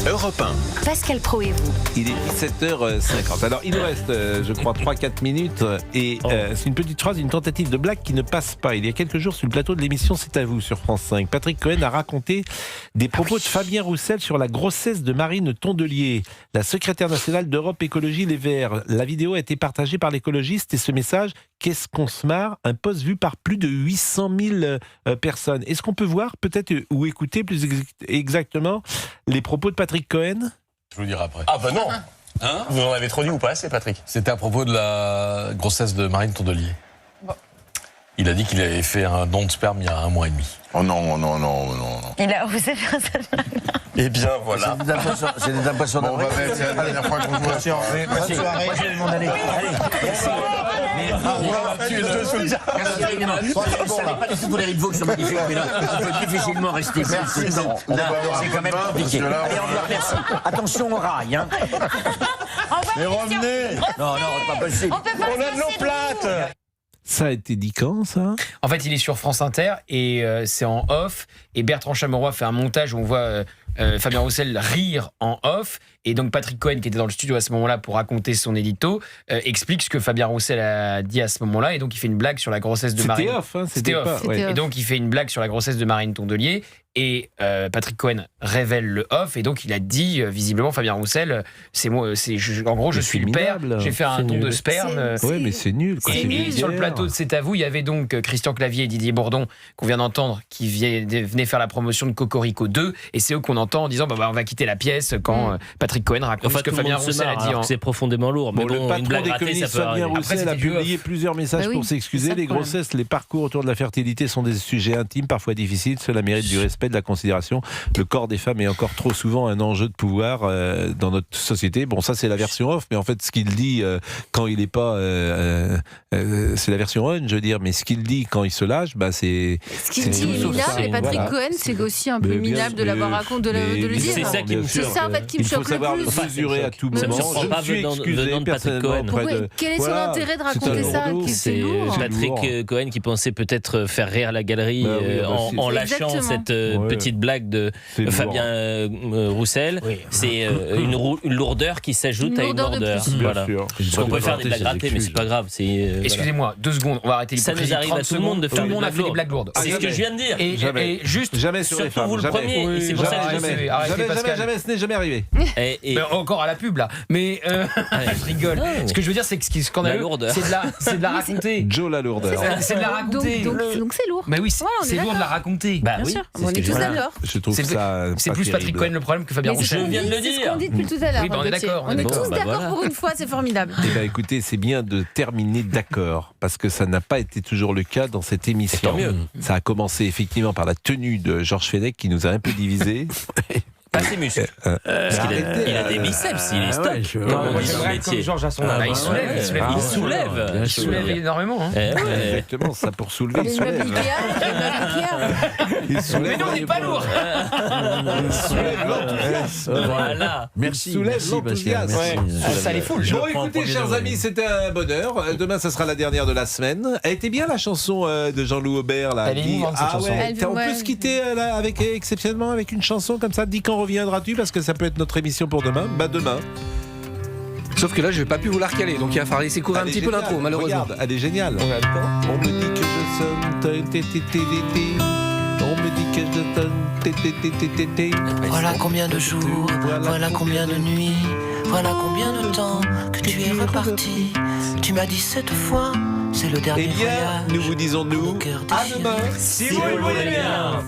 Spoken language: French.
Europe 1. Pascal Praud et vous. Il est 17h50. Alors, il nous reste, je crois, 3-4 minutes. Et c'est une petite phrase, une tentative de blague qui ne passe pas. Il y a quelques jours, sur le plateau de l'émission C'est à vous sur France 5, Patrick Cohen a raconté des propos de Fabien Roussel sur la grossesse de Marine Tondelier, la secrétaire nationale d'Europe Écologie Les Verts. La vidéo a été partagée par l'écologiste et ce message, qu'est-ce qu'on se marre, un post vu par plus de 800 000 personnes. Est-ce qu'on peut voir peut-être ou écouter plus exactement les propos de Patrick Cohen ? Je vous le dirai après. Ah bah non. Vous en avez trop dit ou pas assez, Patrick? C'était à propos de la grossesse de Marine Tondelier. Il a dit qu'il avait fait un don de sperme il y a 1 mois et demi. Oh non. Il a osé faire ça. Eh bien voilà. C'est des impressions Bon, on va mettre, c'est la dernière fois qu'on joue aussi en bonne soirée. Moi, je vais demander, Je savais pas du tout les rideaux qui sont magnifiques, mais là, on peut difficilement rester ici. C'est quand même compliqué. Allez, au revoir, merci. Attention au rail, hein. Mais revenez. Non, c'est pas possible. On a de l'eau plate. Ça a été dit quand, ça ? En fait, il est sur France Inter et c'est en off. Et Bertrand Chameroy fait un montage où on voit Fabien Roussel rire en off. Et donc Patrick Cohen, qui était dans le studio à ce moment-là pour raconter son édito, explique ce que Fabien Roussel a dit à ce moment-là. Et donc il fait une blague sur la grossesse de Marine. C'était off, hein, c'était off. Pas, ouais. Et donc il fait une blague sur la grossesse de Marine Tondelier. Et Patrick Cohen révèle le off. Et donc il a dit, visiblement, Fabien Roussel, en gros, je suis le père, j'ai fait un don de sperme. Ouais, mais c'est nul. Quoi. Et sur le plateau de C'est à vous, il y avait donc Christian Clavier et Didier Bourdon, qu'on vient d'entendre, qui venaient faire la promotion de Cocorico 2. Et c'est eux qu'on entend en disant on va quitter la pièce quand Patrick Cohen raconte ce que Fabien Roussel a dit. C'est profondément lourd. Mais le patron des communistes, Fabien Roussel, a publié plusieurs messages pour s'excuser. Les grossesses, les parcours autour de la fertilité sont des sujets intimes, parfois difficiles. Cela mérite du respect, de la considération. Le corps des femmes est encore trop souvent un enjeu de pouvoir dans notre société. Bon, ça c'est la version off, mais en fait ce qu'il dit quand il n'est pas... c'est la version on, je veux dire, mais ce qu'il dit quand il se lâche, c'est... Ce qu'il dit est minable, et Patrick Cohen, c'est aussi un peu minable de l'avoir raconté, de le dire. C'est ça qui me choque. C'est ça en fait qui me choque le plus. Il faut savoir le mesurer à tout moment. Ça me surprend pas venant de Patrick Cohen. Quel est son intérêt de raconter ça? C'est lourd. Patrick Cohen qui pensait peut-être faire rire la galerie en lâchant cette petite blague de Fabien Roussel. C'est une lourdeur qui s'ajoute à une lourdeur. Voilà. Parce qu'on peut faire des blagues ratées, mais c'est pas grave. Excusez-moi, 2 secondes, on va arrêter ça nous arrive à tout le monde de faire tout le monde a fait des blagues lourdes. C'est ce que je viens de dire. Et juste, jamais sur les femmes. Surtout vous le premier, et c'est pour ça que jamais, ce n'est jamais arrivé. Mais encore à la pub là. Mais je rigole. Ce que je veux dire, c'est que ce qui est scandaleux, c'est de la raconter. Joe la lourdeur. C'est de la raconter. Donc c'est lourd. Mais oui, c'est lourd de la raconter. Bien sûr, on est tous d'accord. Je trouve ça. C'est plus Patrick Cohen le problème que Fabien Roussel. Je viens de le dire. C'est ce qu'on dit depuis tout à l'heure. Oui, on est d'accord. On est tous d'accord pour une fois, c'est formidable. Eh bien, écoutez, c'est bien de terminer d'accord, parce que ça n'a pas été toujours le cas dans cette émission. Tant mieux. Ça a commencé effectivement par la tenue de Georges Fenech qui nous a un peu divisés. Pas ses muscles. Parce qu'il a des biceps, il est stock. J'aimerais comme Georges à son âge. Il soulève énormément. Exactement, ça pour soulever, il soulève. Mais nous, on n'est pas lourd. Il soulève l'enthousiasme. Voilà. Merci. Il soulève l'enthousiasme. Ça les fout. Bon, écoutez, chers amis, c'était un bonheur. Demain, ça sera la dernière de la semaine. Elle était bien la chanson de Jean-Loup Aubert là. Elle est émouvante cette chanson. On peut se quitter exceptionnellement avec une chanson comme ça. Dis quand reviendras-tu, parce que ça peut être notre émission pour demain. Demain. Sauf que là, je vais pas plus vous la recaler, donc il va falloir laisser courir un petit peu l'intro, malheureusement. Regarde, elle est géniale. On me dit que je sonne. On me dit que je sonne. Voilà combien de jours, voilà combien de nuits, voilà combien de temps que tu es reparti. Tu m'as dit cette fois, c'est le dernier voyage. Nous vous disons à demain, si vous le voulez bien.